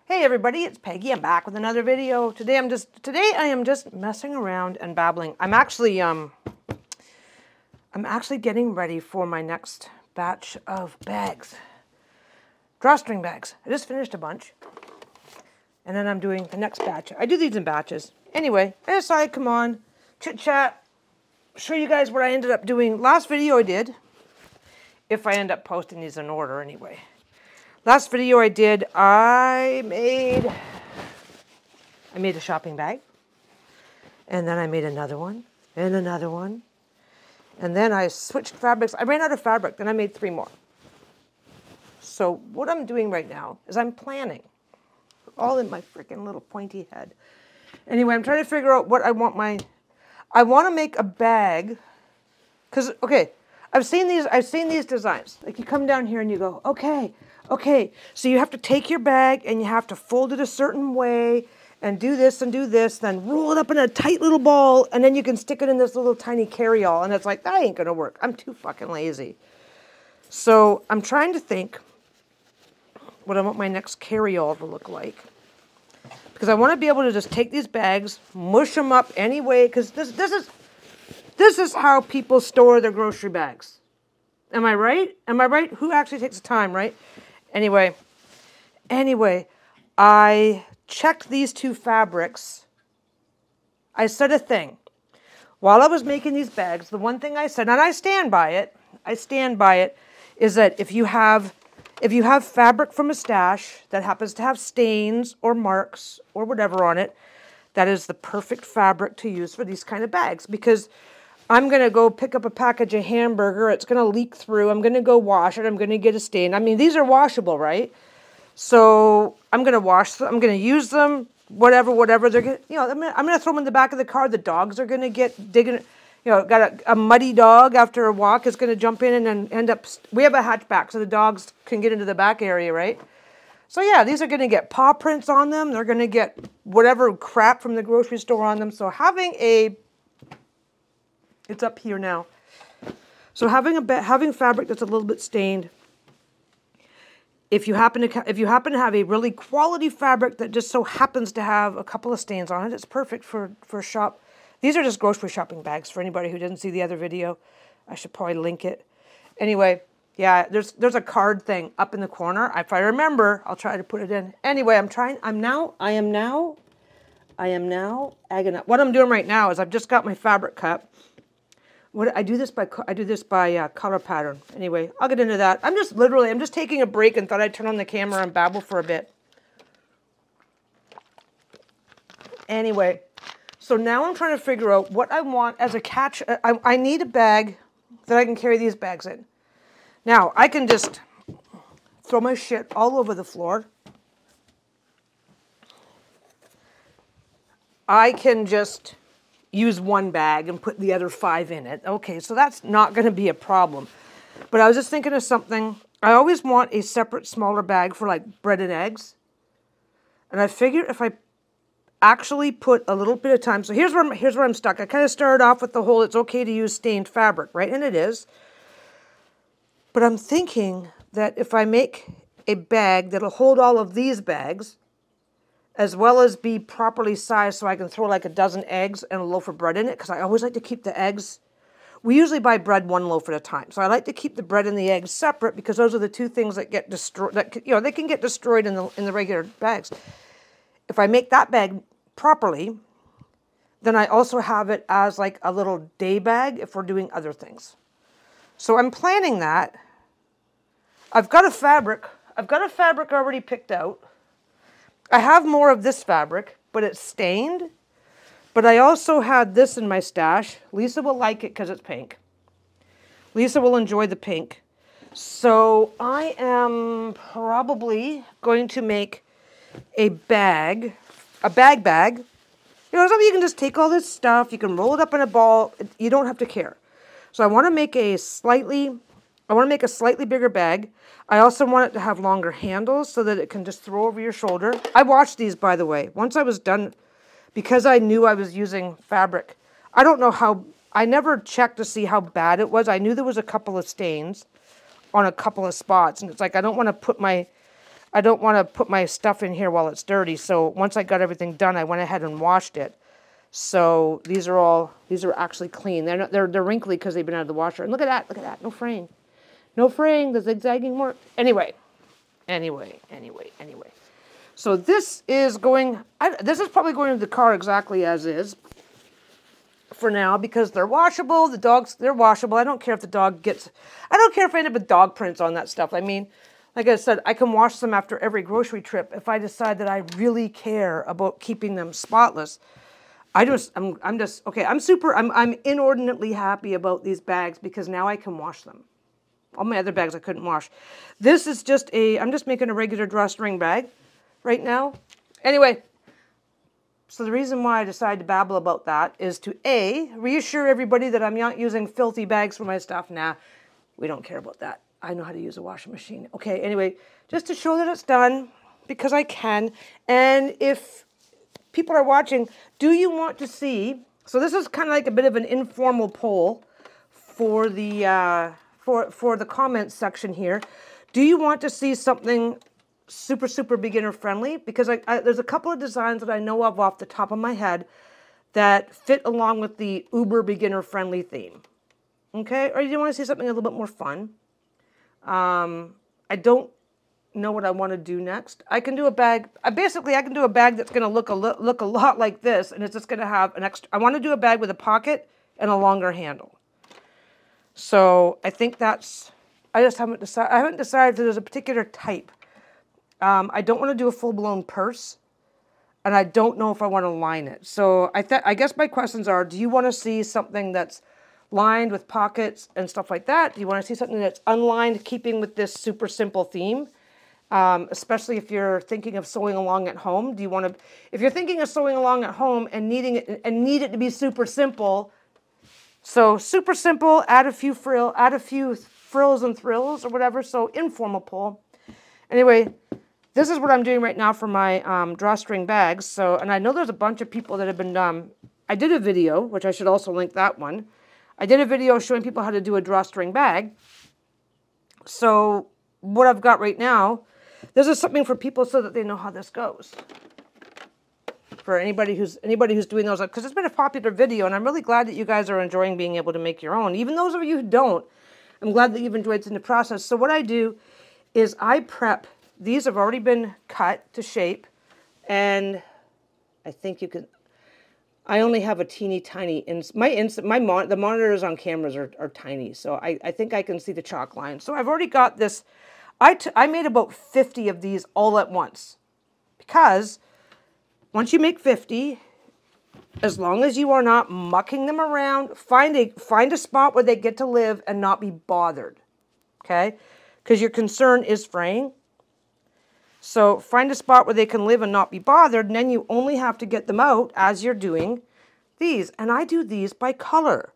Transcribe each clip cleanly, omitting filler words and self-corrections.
Hey everybody, it's Peggy. I'm back with another video. Today I am just messing around and babbling. I'm actually getting ready for my next batch of bags. Drawstring bags. I just finished a bunch. And then I'm doing the next batch. I do these in batches. Anyway, I decided, come on, chit chat, show you guys what I ended up doing. Last video I did, if I end up posting these in order anyway. Last video I did, I made a shopping bag, and then I made another one, and another one, and then I switched fabrics. I ran out of fabric, then I made 3 more. So what I'm doing right now is I'm planning, all in my freaking little pointy head. Anyway, I'm trying to figure out what I want to make a bag, because, okay, I've seen these designs. Like you come down here and you go, okay, so you have to take your bag and you have to fold it a certain way and do this, then roll it up in a tight little ball, and then you can stick it in this little tiny carry-all, and it's like, that ain't gonna work. I'm too fucking lazy. So I'm trying to think what I want my next carry-all to look like. Because I want to be able to just take these bags, mush them up anyway, because this is how people store their grocery bags. Am I right? Am I right? Who actually takes the time, right? Anyway, I checked these 2 fabrics. I said a thing. While I was making these bags, the one thing I said, and I stand by it, is that if you have fabric from a stash that happens to have stains or marks or whatever on it, that is the perfect fabric to use for these kind of bags, because I'm going to go pick up a package of hamburger. It's going to leak through. I'm going to go wash it. I'm going to get a stain. I mean, these are washable, right? So I'm going to wash them. I'm going to use them, whatever. They're going to, I'm going to throw them in the back of the car. The dogs are going to get digging. Got a muddy dog after a walk is going to jump in and then end up. We have a hatchback, so the dogs can get into the back area, right? So yeah, these are going to get paw prints on them. They're going to get whatever crap from the grocery store on them. So it's up here now. So having fabric that's a little bit stained. If you happen to have a really quality fabric that just so happens to have a couple of stains on it, it's perfect for shop. These are just grocery shopping bags for anybody who didn't see the other video. I should probably link it. Anyway, yeah, there's a card thing up in the corner. If I remember, I'll try to put it in. Anyway, I am now agonizing. What I'm doing right now is I've just got my fabric cut. I do this by color pattern. Anyway, I'll get into that. I'm just taking a break and thought I'd turn on the camera and babble for a bit. Anyway, so now I'm trying to figure out what I want as a catch. I need a bag that I can carry these bags in. Now, I can just throw my shit all over the floor. I can just use one bag and put the other 5 in it. Okay, so that's not going to be a problem. But I was just thinking of something. I always want a separate, smaller bag for like bread and eggs. And I figured if I actually put a little bit of time. So here's where I'm stuck. I kind of started off with the whole it's okay to use stained fabric, right? And it is. But I'm thinking that if I make a bag that'll hold all of these bags, as well as be properly sized so I can throw like a dozen eggs and a loaf of bread in it, because I always like to keep the eggs. We usually buy bread 1 loaf at a time. So I like to keep the bread and the eggs separate because those are the 2 things that get destroyed. They can get destroyed in the regular bags. If I make that bag properly, then I also have it as like a little day bag if we're doing other things. So I'm planning that. I've got a fabric already picked out. I have more of this fabric, but it's stained. But I also had this in my stash. Lisa will like it because it's pink. Lisa will enjoy the pink. So I am probably going to make a bag. Something you can just take all this stuff. You can roll it up in a ball. You don't have to care. So I want to make a slightly bigger bag. I also want it to have longer handles so that it can just throw over your shoulder. I washed these, by the way. Once I was done, because I knew I was using fabric. I never checked to see how bad it was. I knew there was a couple of stains on a couple of spots. And it's like, I don't want to put my I don't want to put my stuff in here while it's dirty. So once I got everything done, I went ahead and washed it. So these are actually clean. They're wrinkly because they've been out of the washer. And look at that, no fraying. No fraying, the zigzagging work. Anyway. So this is going, this is probably going to the car exactly as is for now because they're washable. The dogs, they're washable. I don't care if the dog gets, I don't care if I end up with dog prints on that stuff. I mean, like I said, I can wash them after every grocery trip if I decide that I really care about keeping them spotless. I'm inordinately happy about these bags because now I can wash them. All my other bags I couldn't wash. This is just I'm just making a regular drawstring bag right now. Anyway, so the reason why I decided to babble about that is to A, reassure everybody that I'm not using filthy bags for my stuff. Nah, we don't care about that. I know how to use a washing machine. Okay, anyway, just to show that it's done because I can. And if people are watching, do you want to see, so this is kind of like a bit of an informal poll for the for the comments section here. Do you want to see something super, super beginner friendly? Because there's a couple of designs that I know of off the top of my head that fit along with the uber beginner friendly theme. Okay, or do you want to see something a little bit more fun? I don't know what I want to do next. I can do a bag. Basically, I can do a bag that's going to look a lot like this, and it's just going to have an extra. I want to do a bag with a pocket and a longer handle. So I think that's. I just haven't decided. I haven't decided if there's a particular type. I don't want to do a full-blown purse, and I don't know if I want to line it. So I guess my questions are: do you want to see something that's lined with pockets and stuff like that? Do you want to see something that's unlined, keeping with this super simple theme? Especially if you're thinking of sewing along at home. Do you want to, if you're thinking of sewing along at home and need it to be super simple, so super simple, add a few frills and thrills or whatever. So informal poll. Anyway, this is what I'm doing right now for my drawstring bags. So, and I know there's a bunch of people that have been, I did a video, which I should also link that one. I did a video showing people how to do a drawstring bag. So what I've got right now, this is something for people so that they know how this goes. For anybody who's doing those, because it's been a popular video, and I'm really glad that you guys are enjoying being able to make your own. Even those of you who don't, I'm glad that you've enjoyed it in the process. So what I do is I prep. These have already been cut to shape, and I think you can. I only have a teeny tiny, the monitors on cameras are tiny, so I think I can see the chalk line. So I've already got this. I made about 50 of these all at once, because once you make 50, as long as you are not mucking them around, find a spot where they get to live and not be bothered, okay? Because your concern is fraying. So find a spot where they can live and not be bothered, and then you only have to get them out as you're doing these. And I do these by color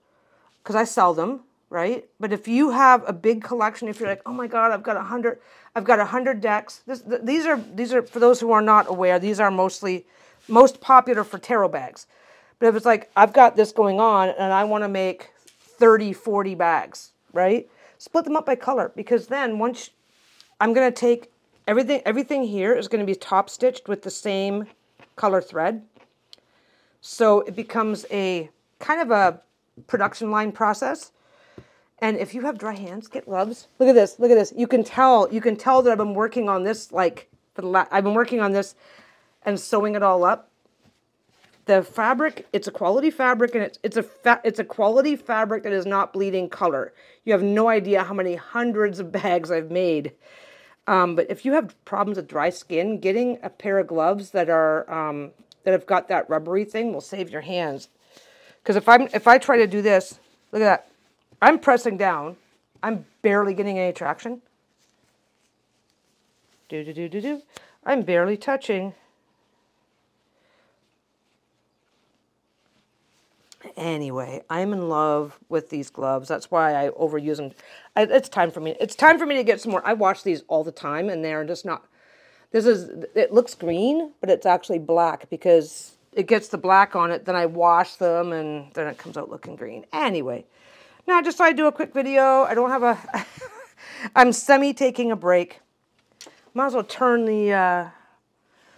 because I sell them, right? But if you have a big collection, if you're like, oh my God, I've got 100 decks. These are, for those who are not aware, these are most popular for tarot bags. But if it's like, I've got this going on and I want to make 30, 40 bags, right? Split them up by color, because then once I'm going to take everything here is going to be top stitched with the same color thread. So it becomes a kind of a production line process. And if you have dry hands, get gloves. Look at this. Look at this. You can tell that I've been working on this I've been working on this and sewing it all up. The fabric, it's a quality fabric, and it's a quality fabric that is not bleeding color. You have no idea how many hundreds of bags I've made. But if you have problems with dry skin, getting a pair of gloves that are that have got that rubbery thing will save your hands. Because if I try to do this, look at that. I'm pressing down. I'm barely getting any traction. I'm barely touching. Anyway, I'm in love with these gloves. That's why I overuse them. It's time for me. It's time for me to get some more. I wash these all the time, and they're just not. It looks green, but it's actually black because it gets the black on it. Then I wash them, and then it comes out looking green. Anyway, now I just thought I'd do a quick video. I don't have a. I'm semi taking a break. Might as well turn the,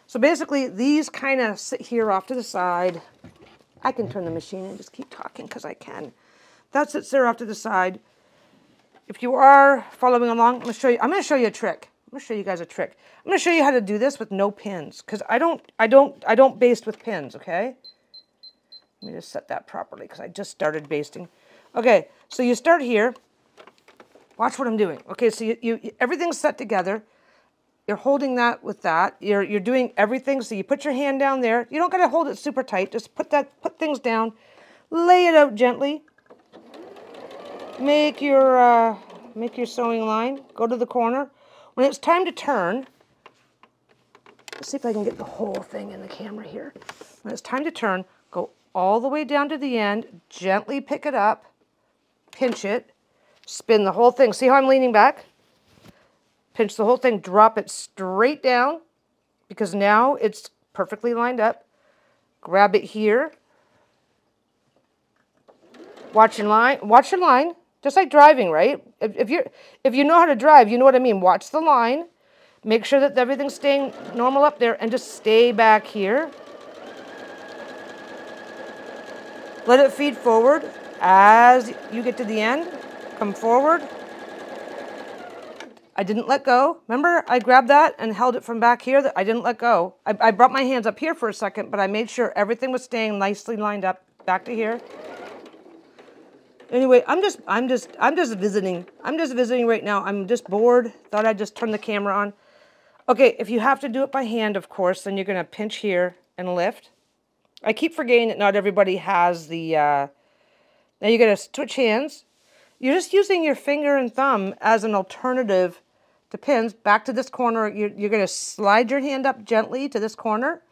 so basically these kind of sit here off to the side. I can turn the machine and just keep talking because I can. That sits there off to the side. If you are following along, I'm going to show you a trick. I'm going to show you guys a trick. I'm going to show you how to do this with no pins because I don't baste with pins, okay? Let me just set that properly because I just started basting. Okay, so you start here. Watch what I'm doing. Okay, so everything's set together. You're holding that with that. You're doing everything. So you put your hand down there. You don't got to hold it super tight. Just put things down. Lay it out gently. Make your sewing line. Go to the corner. When it's time to turn, let's see if I can get the whole thing in the camera here. When it's time to turn, go all the way down to the end. Gently pick it up. Pinch it. Spin the whole thing. See how I'm leaning back? Pinch the whole thing, drop it straight down because now it's perfectly lined up. Grab it here. Watch your line, just like driving, right? If you know how to drive, you know what I mean. Watch the line. Make sure that everything's staying normal up there and just stay back here. Let it feed forward as you get to the end. Come forward. I didn't let go. Remember, I grabbed that and held it from back here. I didn't let go. I brought my hands up here for a second, but I made sure everything was staying nicely lined up back to here. Anyway, I'm just visiting. I'm just visiting right now. I'm just bored. Thought I'd just turn the camera on. Okay, if you have to do it by hand, of course, then you're going to pinch here and lift. I keep forgetting that not everybody has the, now you're going to switch hands. You're just using your finger and thumb as an alternative to pins. Back to this corner, you're going to slide your hand up gently to this corner.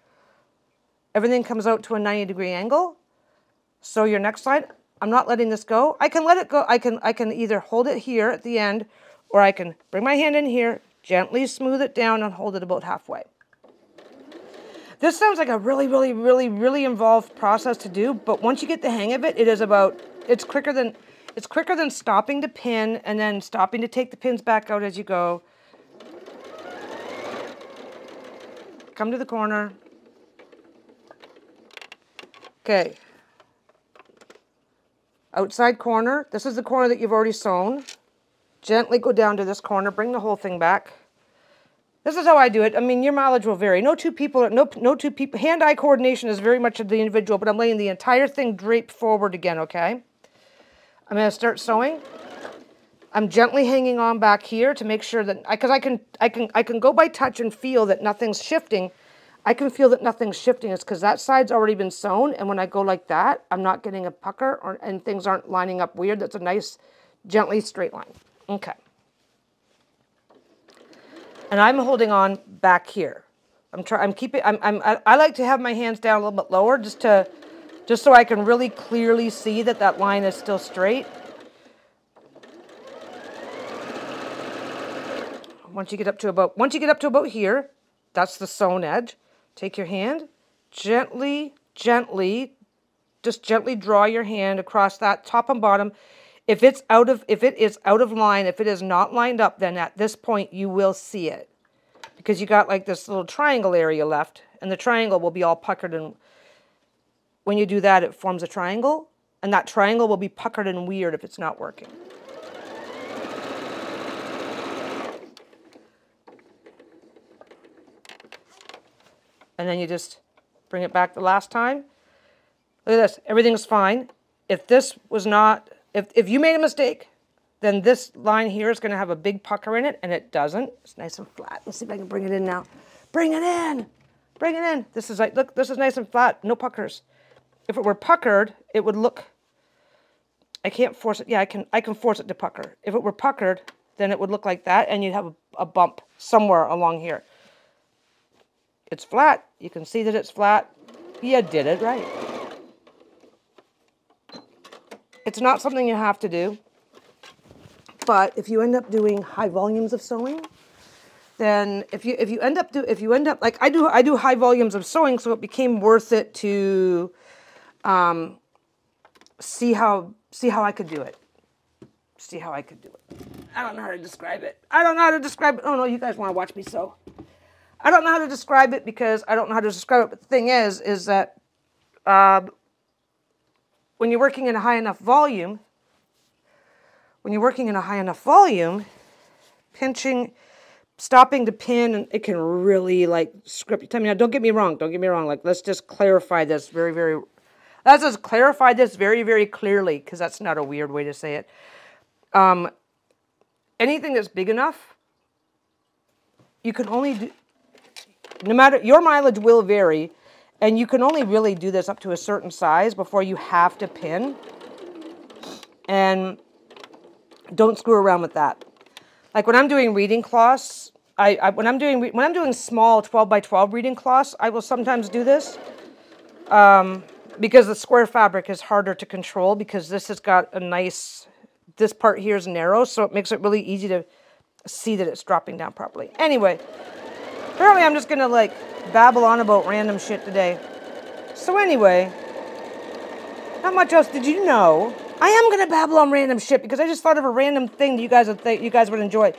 Everything comes out to a 90-degree angle. So your next side, I'm not letting this go. I can let it go. I can either hold it here at the end, or I can bring my hand in here, gently smooth it down, and hold it about halfway. This sounds like a really, really, really, really involved process to do, but once you get the hang of it, it's quicker than stopping to pin and then stopping to take the pins back out as you go. Come to the corner. Okay. Outside corner. This is the corner that you've already sewn. Gently go down to this corner. Bring the whole thing back. This is how I do it. I mean, your mileage will vary. No two people, hand-eye coordination is very much of the individual, but I'm letting the entire thing drape forward again, okay? I'm going to start sewing. I'm gently hanging on back here to make sure that, because I can go by touch and feel that nothing's shifting. I can feel that nothing's shifting. It's because that side's already been sewn, and when I go like that, I'm not getting a pucker and things aren't lining up weird. That's a nice, gently straight line. Okay. And I'm holding on back here. I like to have my hands down a little bit lower just so I can really clearly see that line is still straight. Once you get up to about here, that's the sewn edge. Take your hand, gently, just gently draw your hand across that top and bottom. If it is out of line, if it is not lined up, then at this point you will see it. Because you got like this little triangle area left, and the triangle will be all puckered, and when you do that, it forms a triangle, and that triangle will be puckered and weird if it's not working. And then you just bring it back the last time. Look at this, everything's fine. If this was not, if you made a mistake, then this line here is going to have a big pucker in it, and it doesn't. It's nice and flat. Let's see if I can bring it in now. Bring it in. Bring it in. This is like, look, this is nice and flat. No puckers. If it were puckered, it would look, I can't force it. Yeah, I can force it to pucker. If it were puckered, then it would look like that, and you'd have a bump somewhere along here. It's flat. You can see that it's flat. You did it right. It's not something you have to do. But if you end up doing high volumes of sewing, then if you end up like I do high volumes of sewing, so it became worth it to see how I could do it. See how I could do it. I don't know how to describe it. I don't know how to describe it. Oh, no, you guys want to watch me sew. I don't know how to describe it because I don't know how to describe it. But the thing is that when you're working in a high enough volume, pinching, stopping to pin, it can really like script your time. Now, don't get me wrong. Like, let's just clarify this let's just clarify this very, very clearly, because that's not a weird way to say it. Anything that's big enough, you can only do, no matter, your mileage will vary, and you can only really do this up to a certain size before you have to pin. And don't screw around with that. Like when I'm doing reading cloths, when I'm doing small 12 by 12 reading cloths, I will sometimes do this. Because the square fabric is harder to control, because this has got a nice, this part here is narrow, so it makes it really easy to see that it's dropping down properly. Anyway, apparently I'm just going to like babble on about random shit today. So anyway, not much else. Did you know? I am going to babble on random shit because I just thought of a random thing that you guys would enjoy.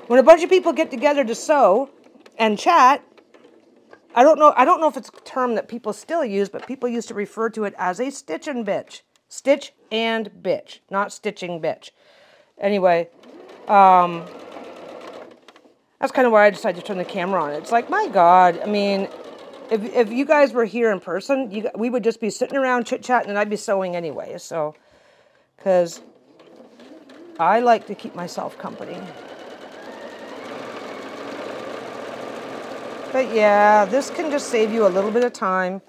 When a bunch of people get together to sew and chat, I don't know if it's a term that people still use, but people used to refer to it as a stitch and bitch. Stitch and bitch, not stitching bitch. Anyway, that's kind of why I decided to turn the camera on. It's like, my God, I mean, if you guys were here in person, we would just be sitting around chit-chatting and I'd be sewing anyway. So, because I like to keep myself company. But yeah, this can just save you a little bit of time.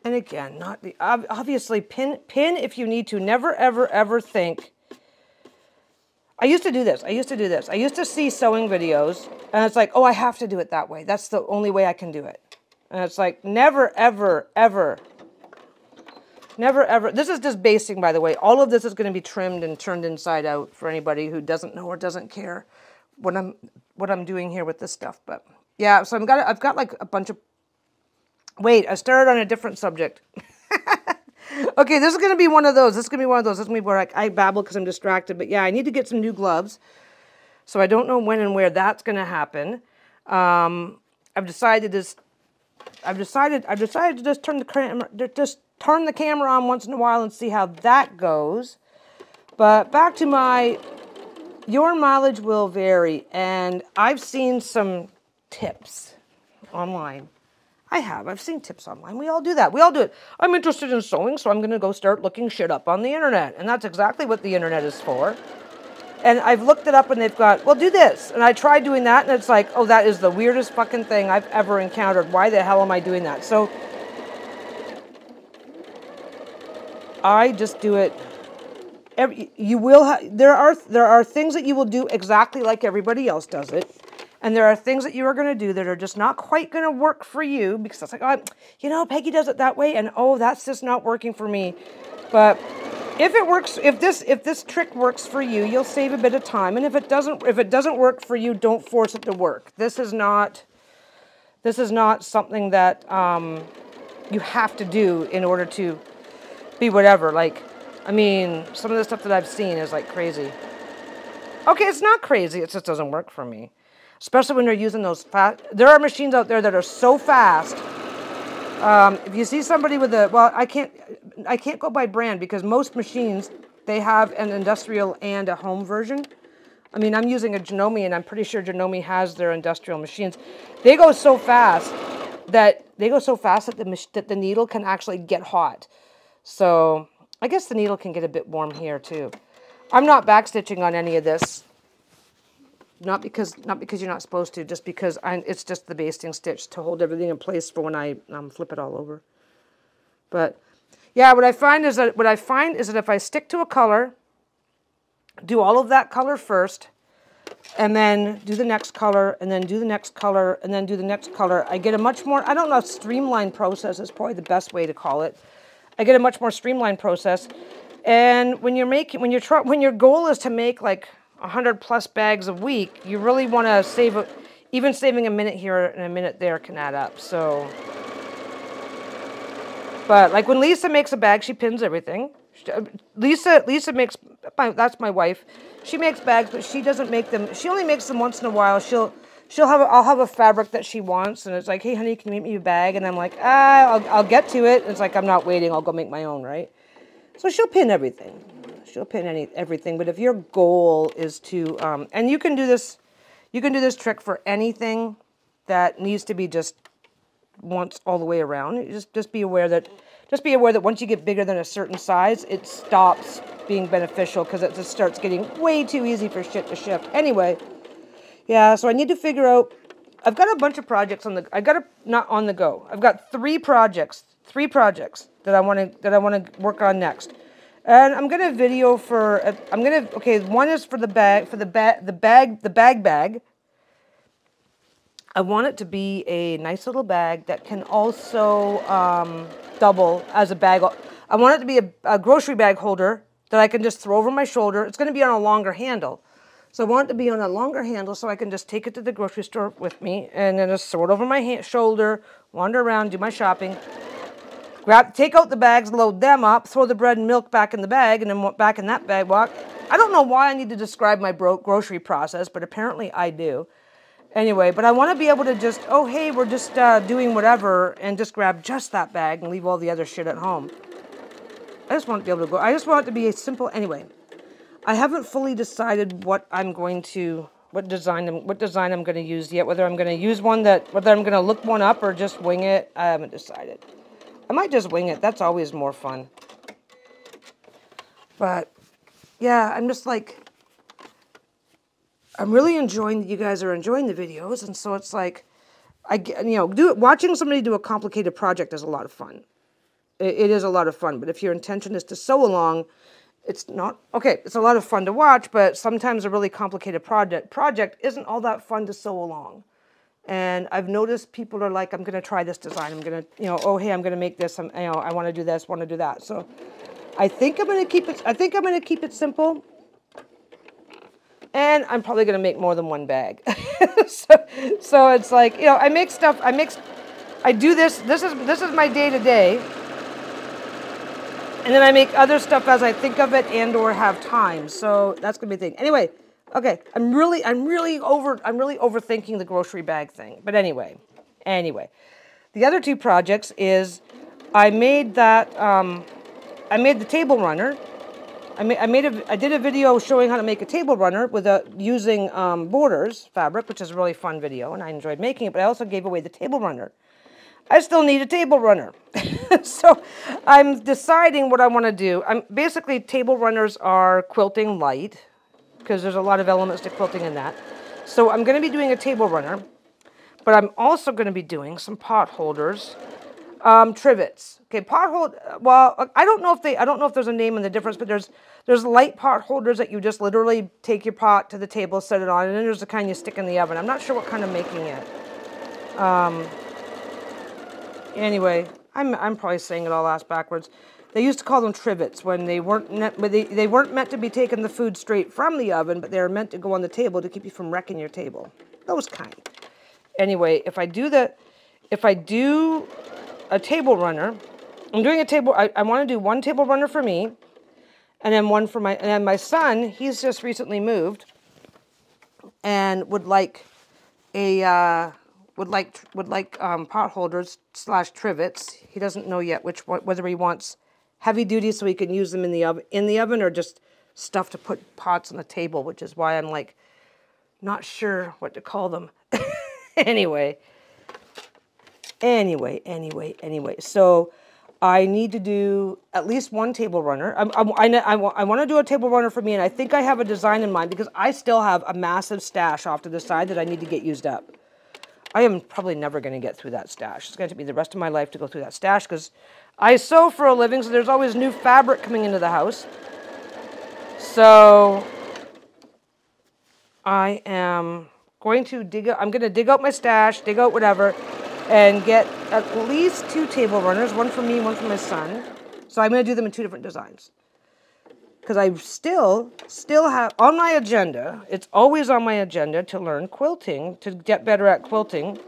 And again, not the obviously pin if you need to. Never ever ever think. I used to do this. I used to see sewing videos and it's like, oh, I have to do it that way. That's the only way I can do it. And it's like, never ever ever. Never ever. This is just basting, by the way. All of this is going to be trimmed and turned inside out for anybody who doesn't know or doesn't care what I'm doing here with this stuff. But yeah, so I've got like a bunch of. Wait, I started on a different subject. Okay, this is going to be one of those. This is going to be where I babble because I'm distracted. But yeah, I need to get some new gloves. So I don't know when and where that's going to happen. I've decided to just turn the camera on once in a while and see how that goes. But back to your mileage will vary. And I've seen some tips online. I've seen tips online. We all do that. We all do it. I'm interested in sewing, so I'm going to go start looking shit up on the internet. And that's exactly what the internet is for. And I've looked it up and they've got, well, do this. And I tried doing that and it's like, oh, that is the weirdest fucking thing I've ever encountered. Why the hell am I doing that? So I just do it. There are things that you will do exactly like everybody else does it. And there are things that you are going to do that are just not quite going to work for you because it's like, oh, Peggy does it that way, and oh, that's just not working for me. But if it works, if this trick works for you, you'll save a bit of time. And if it doesn't work for you, don't force it to work. This is not something that you have to do in order to be whatever. Like, I mean, some of the stuff that I've seen is like crazy. Okay, it's not crazy. It just doesn't work for me. Especially when they're using those fast. There are machines out there that are so fast. If you see somebody with I can't go by brand because most machines, they have an industrial and a home version. I mean, I'm using a Janome and I'm pretty sure Janome has their industrial machines. They go so fast that the needle can actually get hot. So I guess the needle can get a bit warm here too. I'm not backstitching on any of this. Not because you're not supposed to, just because it's just the basting stitch to hold everything in place for when I flip it all over. But yeah, what I find is that if I stick to a color, do all of that color first, and then do the next color, and then do the next color, and then do the next color, I get a much more, I don't know, streamlined process is probably the best way to call it. I get a much more streamlined process. And when your goal is to make like 100+ bags a week, you really want to save, even saving a minute here and a minute there can add up. So But like when Lisa makes a bag, she pins everything. Lisa makes, that's my wife. She makes bags, but she doesn't make them. She only makes them once in a while. I'll have a fabric that she wants, and it's like, hey, honey, can you make me a bag? And I'm like, I'll get to it. And it's like, I'm not waiting. I'll go make my own, right? So she'll pin everything. She'll pin everything. But if your goal is to, and you can do this trick for anything that needs to be just once all the way around. Just be aware that once you get bigger than a certain size, it stops being beneficial because it just starts getting way too easy for shit to shift. Anyway, yeah, so I need to figure out, I've got a bunch of projects not on the go. I've got three projects that I want to work on next. And I'm going to video one is for the bag bag. I want it to be a nice little bag that can also double as a bag. I want it to be a grocery bag holder that I can just throw over my shoulder. It's going to be on a longer handle. So I want it to be on a longer handle so I can just take it to the grocery store with me and then just throw it over my shoulder, wander around, do my shopping, take out the bags, load them up, throw the bread and milk back in the bag, and then back in that bag walk. I don't know why I need to describe my grocery process, but apparently I do. Anyway, but I want to be able to just, oh, hey, we're just doing whatever, and just grab just that bag and leave all the other shit at home. I just want to be able to go. I just want it to be a simple, anyway. I haven't fully decided what design I'm going to use yet, whether I'm going to use whether I'm going to look one up or just wing it. I haven't decided. I might just wing it. That's always more fun. But, yeah, I'm just like, I'm really enjoying that you guys are enjoying the videos, and so it's like, watching somebody do a complicated project is a lot of fun. It is a lot of fun, but if your intention is to sew along, it's not, okay, it's a lot of fun to watch, but sometimes a really complicated project isn't all that fun to sew along. And I've noticed people are like, I'm going to try this design. I'm going to, oh, hey, I'm going to make this. I want to do this, want to do that. So I think I'm going to keep it simple. And I'm probably going to make more than one bag. so it's like, I make stuff, I do this is my day-to-day. And then I make other stuff as I think of it and or have time. So that's going to be the thing. Anyway, okay, I'm really overthinking the grocery bag thing. But anyway. The other two projects is I made the table runner. I did a video showing how to make a table runner using Borders fabric, which is a really fun video, and I enjoyed making it, but I also gave away the table runner. I still need a table runner. So I'm deciding what I want to do. Basically, table runners are quilting light, because there's a lot of elements to quilting in that. So I'm going to be doing a table runner, but I'm also going to be doing some pot holders, trivets. Okay, well, I don't know if there's a name in the difference, but there's light pot holders that you just literally take your pot to the table, set it on, and then there's the kind you stick in the oven. I'm not sure what kind I'm making yet. Anyway, I'm probably saying it all ass backwards. They used to call them trivets when they weren't meant to be taking the food straight from the oven, but they were meant to go on the table to keep you from wrecking your table. Those kind. Anyway, if I do a table runner, I'm doing a table. I want to do one table runner for me, and then one for my son. He's just recently moved, and would like pot holders / trivets. He doesn't know yet whether he wants heavy duty so he can use them in the oven or just stuff to put pots on the table, which is why I'm like not sure what to call them. Anyway. So I need to do at least one table runner. I want to do a table runner for me, and I think I have a design in mind because I still have a massive stash off to the side that I need to get used up. I am probably never going to get through that stash. It's going to take me the rest of my life to go through that stash because I sew for a living, so there's always new fabric coming into the house. So I am going to dig out my stash, dig out whatever, and get at least 2 table runners, one for me, one for my son. So I'm going to do them in 2 different designs. Because I still have, on my agenda, it's always on my agenda to learn quilting, to get better at quilting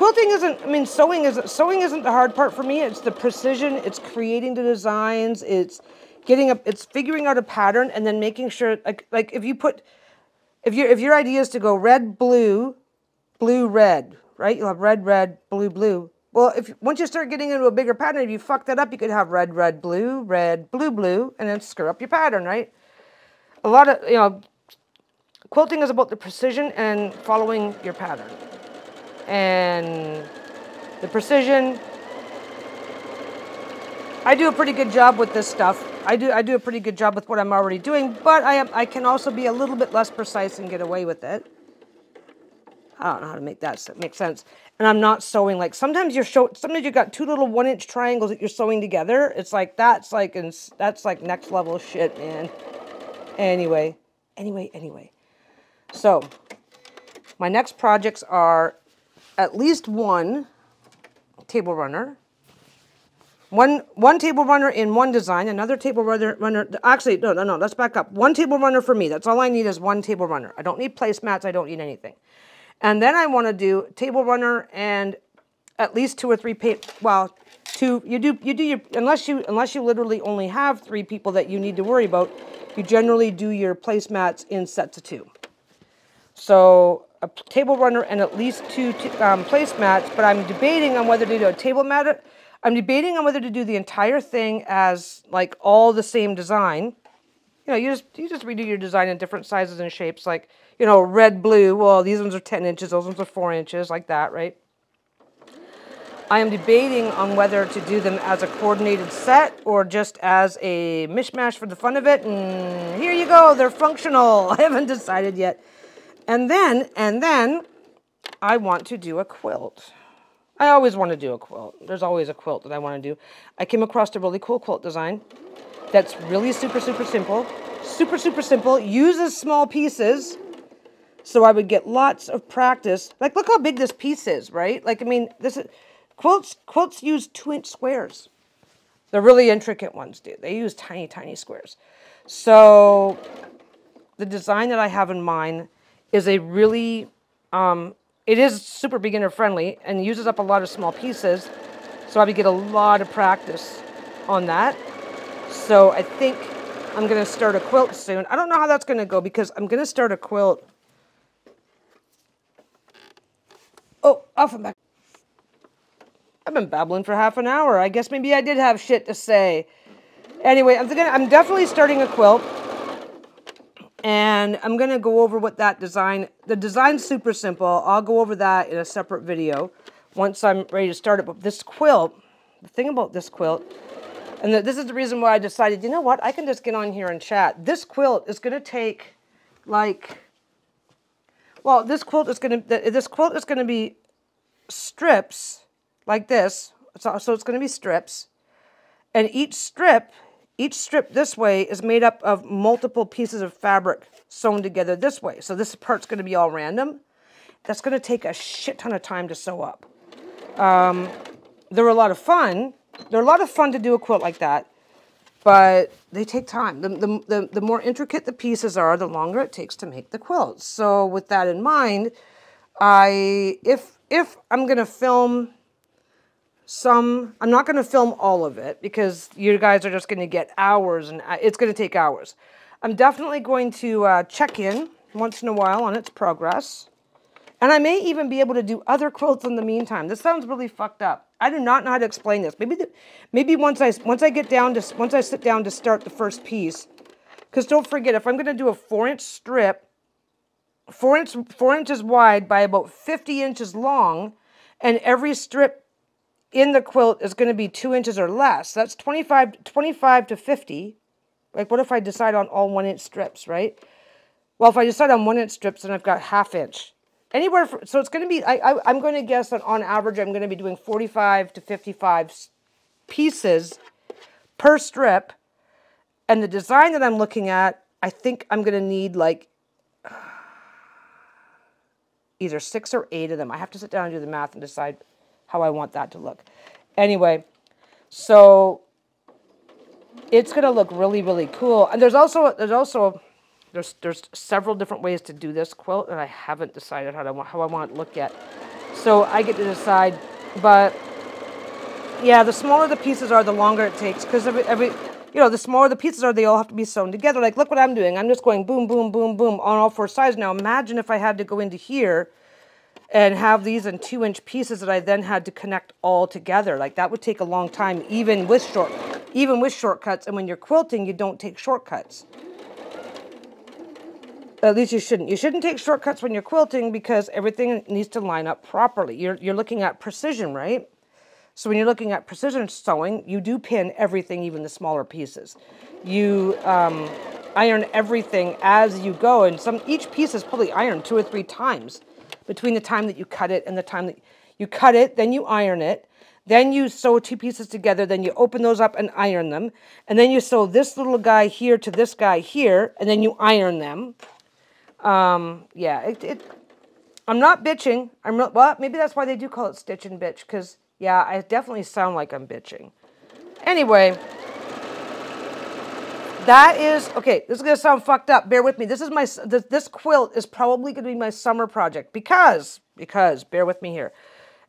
quilting isn't, I mean, sewing isn't the hard part for me. It's the precision, it's creating the designs, it's it's figuring out a pattern and then making sure, like if you put, if your idea is to go red, blue, blue, red, right? You'll have red, red, blue, blue. Well, once you start getting into a bigger pattern, if you fuck that up, you could have red, red, blue, blue, and then screw up your pattern, right? A lot of, quilting is about the precision and following your pattern. And the precision, I do a pretty good job with this stuff. I do a pretty good job with what I'm already doing, but I can also be a little bit less precise and get away with it. I don't know how to make that make sense. And I'm not sewing like, sometimes you've got 2 little 1-inch triangles that you're sewing together. It's like, that's like next level shit, man. Anyway. So, my next projects are at least one table runner. One table runner in one design, another table runner, actually, no, let's back up. One table runner for me, that's all I need is one table runner. I don't need placemats, I don't need anything. And then I want to do table runner and at least 2 or 3 you do your, unless you literally only have 3 people that you need to worry about, you generally do your placemats in sets of 2. So a table runner and at least 2 placemats, but I'm debating on whether to do a table mat. I'm debating on whether to do the entire thing as like all the same design. You just redo your design in different sizes and shapes, like, red, blue, well, these ones are 10 inches, those ones are 4 inches, like that, right? I am debating on whether to do them as a coordinated set or just as a mishmash for the fun of it, and here you go, they're functional. I haven't decided yet. And then I want to do a quilt. I always want to do a quilt. There's always a quilt that I want to do. I came across a really cool quilt design that's really super simple. Super simple. Uses small pieces. So I would get lots of practice. Like, look how big this piece is, right? Like, I mean, quilts use 2-inch squares. The really intricate ones do. They use tiny squares. So the design that I have in mind is a really, it is super beginner friendly and uses up a lot of small pieces. So I would get a lot of practice on that. So I think I'm going to start a quilt soon. I don't know how that's going to go because I'm going to start a quilt. Oh, off and back. I've been babbling for half an hour. I guess maybe I did have shit to say. Anyway, I'm definitely starting a quilt. And I'm going to go over what that design, the design's super simple. I'll go over that in a separate video once I'm ready to start it. But this quilt, the thing about this quilt, and this is the reason why I decided, you know what, I can just get on here and chat. This quilt is going to take like, well, this quilt is going to be strips like this. So it's going to be strips. And each strip this way is made up of multiple pieces of fabric sewn together this way. So this part's going to be all random. That's going to take a shit ton of time to sew up. They're a lot of fun. They're a lot of fun to do a quilt like that, but they take time. The more intricate the pieces are, the longer it takes to make the quilt. So with that in mind, if I'm going to film I'm not going to film all of it because you guys are just going to get hours and it's going to take hours. I'm definitely going to check in once in a while on its progress. And I may even be able to do other quilts in the meantime. This sounds really fucked up. I do not know how to explain this. Maybe once I sit down to start the first piece, because don't forget, if I'm going to do a 4-inch strip, 4 inches wide by about 50 inches long, and every strip in the quilt is going to be 2 inches or less. That's 25 to 50. Like, what if I decide on all 1-inch strips, right? Well, if I decide on 1-inch strips, then I've got 1/2 inch. So it's going to be, I'm going to guess that on average, I'm going to be doing 45 to 55 pieces per strip. And the design that I'm looking at, I think I'm going to need like either 6 or 8 of them. I have to sit down and do the math and decide how I want that to look. Anyway, so it's going to look really, really cool. And there's several different ways to do this quilt, and I haven't decided how I want it to look yet. So I get to decide, but yeah, the smaller the pieces are, the longer it takes, because the smaller the pieces are, they all have to be sewn together. Like, look what I'm doing. I'm just going boom, boom, boom, boom on all four sides. Now imagine if I had to go into here and have these in 2-inch pieces that I then had to connect all together. Like, that would take a long time, even with shortcuts. And when you're quilting, you don't take shortcuts. At least you shouldn't. You shouldn't take shortcuts when you're quilting, because everything needs to line up properly. You're looking at precision, right? So when you're looking at precision sewing, you do pin everything, even the smaller pieces. You iron everything as you go, and each piece is probably ironed 2 or 3 times between the time that you cut it and the time that you cut it, then you iron it, then you sew 2 pieces together, then you open those up and iron them, and then you sew this little guy here to this guy here, and then you iron them. Yeah, I'm not bitching. Well, maybe that's why they do call it stitch and bitch, because yeah, I definitely sound like I'm bitching. Anyway, that is, okay, this is going to sound fucked up. Bear with me. This quilt is probably going to be my summer project because, bear with me here.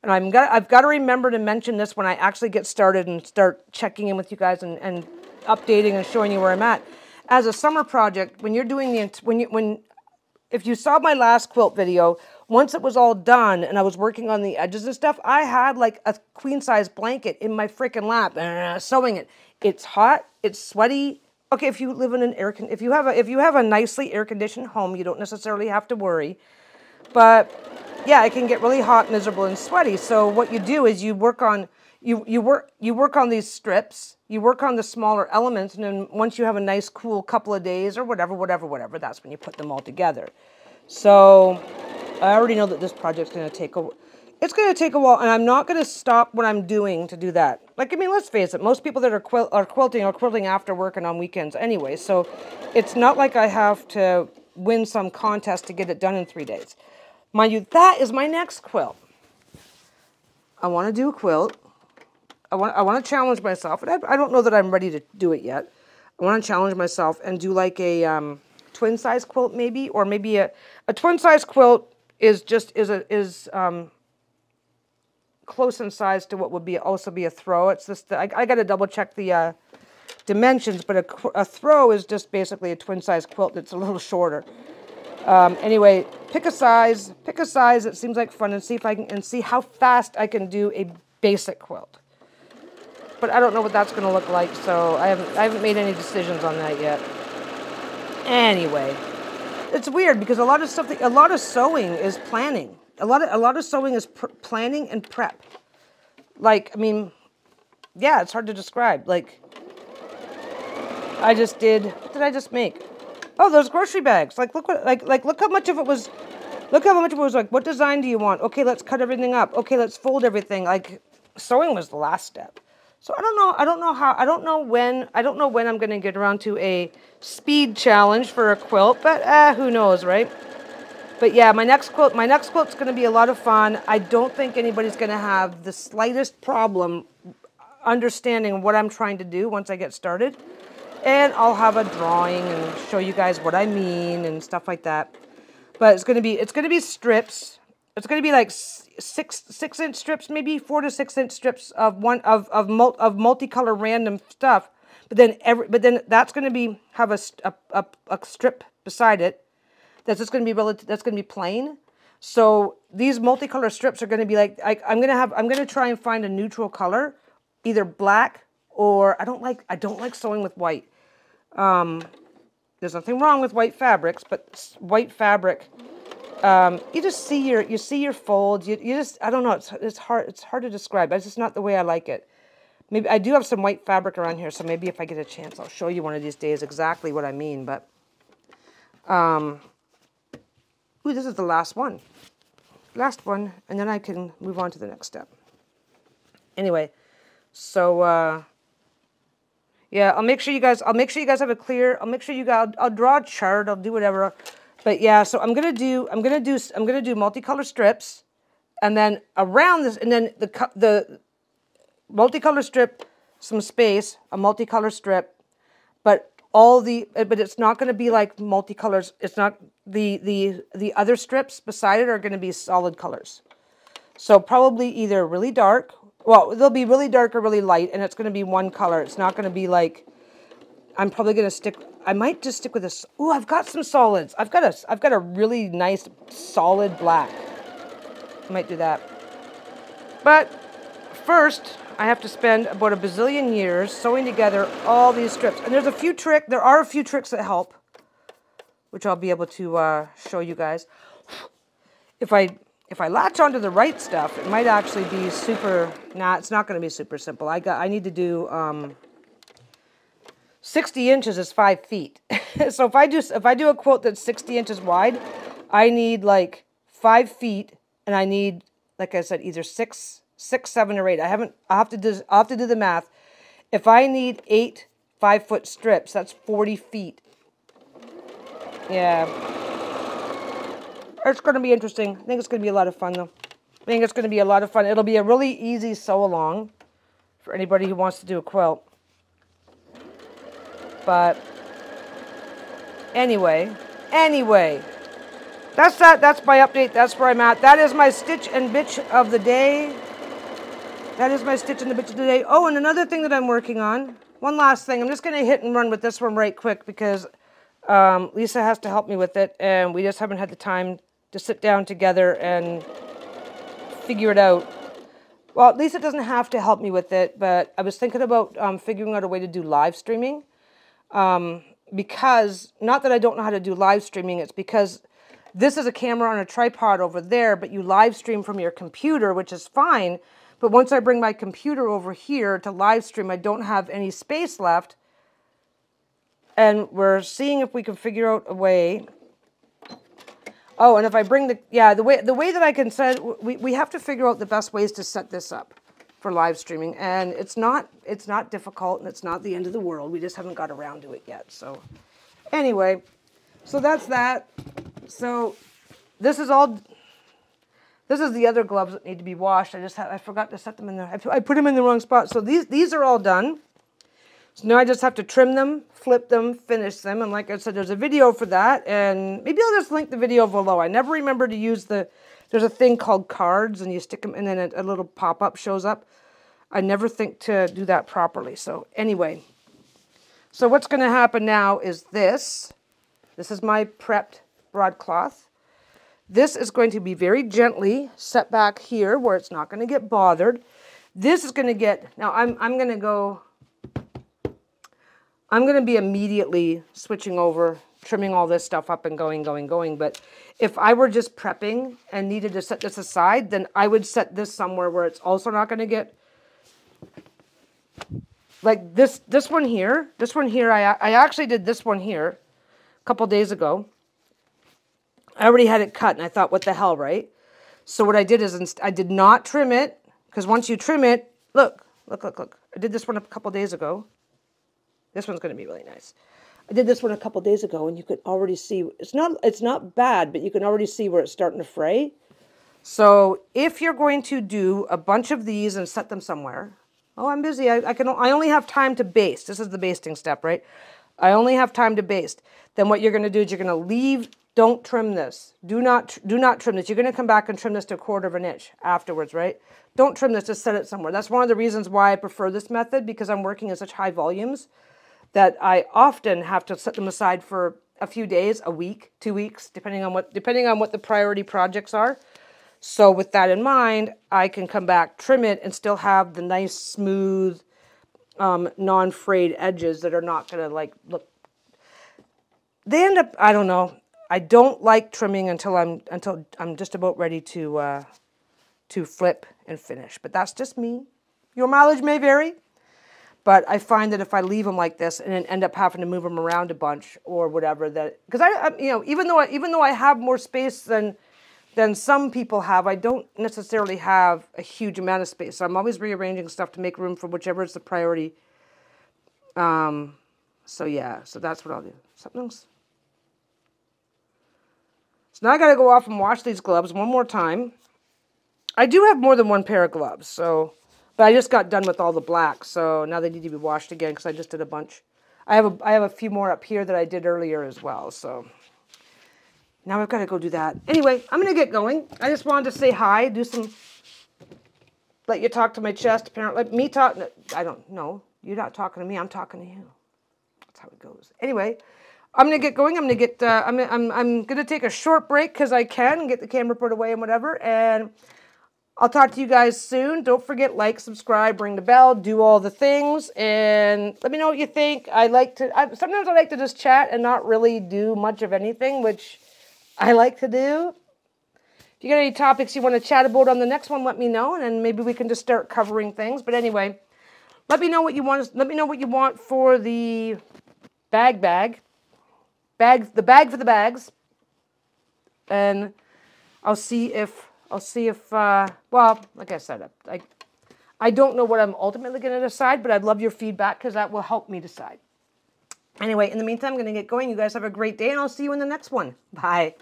And I've got to remember to mention this when I actually get started and start checking in with you guys and updating and showing you where I'm at. As a summer project, when you're doing if you saw my last quilt video, once it was all done and I was working on the edges and stuff, I had like a queen-size blanket in my freaking lap, sewing it. It's hot, it's sweaty. Okay, if you live in if you have a nicely air-conditioned home, you don't necessarily have to worry. But yeah, it can get really hot, miserable, and sweaty. So what you do is you work on these strips. You work on the smaller elements, and then once you have a nice, cool couple of days or whatever, that's when you put them all together. So I already know that this project's going to take a while, and I'm not going to stop what I'm doing to do that. Like, I mean, let's face it, most people that are quilting after work and on weekends anyway, so it's not like I have to win some contest to get it done in 3 days. Mind you, that is my next quilt. I want to do a quilt. I want to challenge myself, and I don't know that I'm ready to do it yet. I want to challenge myself and do like a twin size quilt maybe, or maybe a twin size quilt is close in size to what would also be a throw. It's just I got to double check the dimensions, but a throw is just basically a twin size quilt that's a little shorter. Anyway, pick a size that seems like fun, and see how fast I can do a basic quilt. But I don't know what that's going to look like, so I haven't made any decisions on that yet. Anyway, it's weird because a lot of sewing is planning. A lot of sewing is planning and prep. Like, I mean, yeah, it's hard to describe. Like, what did I just make? Oh, those grocery bags. Like, look how much of it was. Look how much of it was like, what design do you want? Okay, let's cut everything up. Okay, let's fold everything. Like, sewing was the last step. So I don't know when I'm going to get around to a speed challenge for a quilt, but who knows, right? But yeah, my next quilt's going to be a lot of fun. I don't think anybody's going to have the slightest problem understanding what I'm trying to do once I get started. And I'll have a drawing and show you guys what I mean and stuff like that. But it's going to be strips. It's going to be like 6-inch strips, maybe 4 to 6-inch strips of multicolor random stuff. But then that's going to have a strip beside it. That's just going to be plain. So these multicolor strips are going to be like I'm going to try and find a neutral color, either black or I don't like sewing with white. There's nothing wrong with white fabrics, but white fabric. You just see your folds. You just, I don't know. It's hard to describe. It's just not the way I like it. Maybe I do have some white fabric around here, so maybe if I get a chance, I'll show you one of these days exactly what I mean. But, ooh, this is the last one, and then I can move on to the next step. Anyway, so yeah, I'll make sure you guys have a clear. I'll draw a chart. I'll do whatever. But yeah, so I'm gonna do multicolor strips, and then around this, and then the multicolor strip, some space, a multicolor strip, but it's not gonna be like multicolors. It's not the other strips beside it are gonna be solid colors. So probably either really dark, well, they'll be really dark or really light, and it's going to be one color. It's not going to be like, I'm probably going to stick, I might just stick with this. Ooh, I've got some solids. I've got a really nice solid black. I might do that. But first, I have to spend about a bazillion years sewing together all these strips. And there are a few tricks that help, which I'll be able to show you guys. If I latch onto the right stuff, it might actually be super, nah, it's not going to be super simple. I need to do, 60 inches is 5 feet. So if I do a quilt that's 60 inches wide, I need like 5 feet, and I need, like I said, either 6, 7, or 8. I'll have to do the math. If I need 8 5-foot strips, that's 40 feet. Yeah. It's going to be interesting. I think it's going to be a lot of fun, though. I think it's going to be a lot of fun. It'll be a really easy sew-along for anybody who wants to do a quilt. But anyway, that's that. That's my update. That's where I'm at. That is my stitch and bitch of the day. Oh, and another thing that I'm working on. One last thing. I'm just going to hit and run with this one right quick because Lisa has to help me with it, and we just haven't had the time to sit down together and figure it out. Well, Lisa doesn't have to help me with it, but I was thinking about figuring out a way to do live streaming. Because, not that I don't know how to do live streaming, it's because this is a camera on a tripod over there, but you live stream from your computer, which is fine. But once I bring my computer over here to live stream, I don't have any space left. And we're seeing if we can figure out a way. Oh, and if I bring the way that I can set, we have to figure out the best ways to set this up for live streaming, and it's not difficult, and it's not the end of the world. We just haven't got around to it yet. So anyway, so that's that. So this is the other gloves that need to be washed. I forgot to set them in there. I put them in the wrong spot. So these are all done. So now I just have to trim them, flip them, finish them. And like I said, there's a video for that. And maybe I'll just link the video below. I never remember to use there's a thing called cards, and you stick them, and then a little pop-up shows up. I never think to do that properly. So anyway, so what's going to happen now is this. This is my prepped broadcloth. This is going to be very gently set back here where it's not going to get bothered. This is going to get, now I'm going to be immediately switching over, trimming all this stuff up and going. But if I were just prepping and needed to set this aside, then I would set this somewhere where it's also not going to get, like this one here. This one here, I actually did this one here a couple days ago. I already had it cut, and I thought, what the hell, right? So what I did is I did not trim it, because once you trim it, look. I did this one a couple days ago. This one's going to be really nice. I did this one a couple days ago, and you could already see, it's not bad, but you can already see where it's starting to fray. So if you're going to do a bunch of these and set them somewhere, oh, I'm busy. I only have time to baste. This is the basting step, right? I only have time to baste. Then what you're going to do is you're going to leave. Don't trim this. Do not trim this. You're going to come back and trim this to 1/4 of an inch afterwards, right? Don't trim this. Just set it somewhere. That's one of the reasons why I prefer this method, because I'm working in such high volumes that I often have to set them aside for a few days, a week, 2 weeks, depending on what the priority projects are. So with that in mind, I can come back, trim it, and still have the nice, smooth, non-frayed edges that are not going to look. They end up, I don't know. I don't like trimming until I'm just about ready to flip and finish. But that's just me. Your mileage may vary. But I find that if I leave them like this and then end up having to move them around a bunch or whatever, because even though I have more space than some people have, I don't necessarily have a huge amount of space. So I'm always rearranging stuff to make room for whichever is the priority. So yeah, so that's what I'll do. Something's. So now I got to go off and wash these gloves one more time. I do have more than one pair of gloves, so. But I just got done with all the black, so now they need to be washed again because I just did a bunch. I have a few more up here that I did earlier as well. So Now I've got to go do that. Anyway, I'm going to get going. I just wanted to say hi, do some, let you talk to my chest, apparently. Me talk, I don't know. You're not talking to me, I'm talking to you. That's how it goes. Anyway, I'm going to get going. I'm going to get, I'm going to take a short break because I can, get the camera put away and whatever. And I'll talk to you guys soon. Don't forget, like, subscribe, ring the bell, do all the things, and let me know what you think. Sometimes I like to just chat and not really do much of anything, which I like to do. If you got any topics you want to chat about on the next one, let me know, and then maybe we can just start covering things. But anyway, let me know what you want. Let me know what you want for the the bag for the bags, and I'll see if, well, like I said, I don't know what I'm ultimately going to decide, but I'd love your feedback because that will help me decide. Anyway, in the meantime, I'm going to get going. You guys have a great day, and I'll see you in the next one. Bye.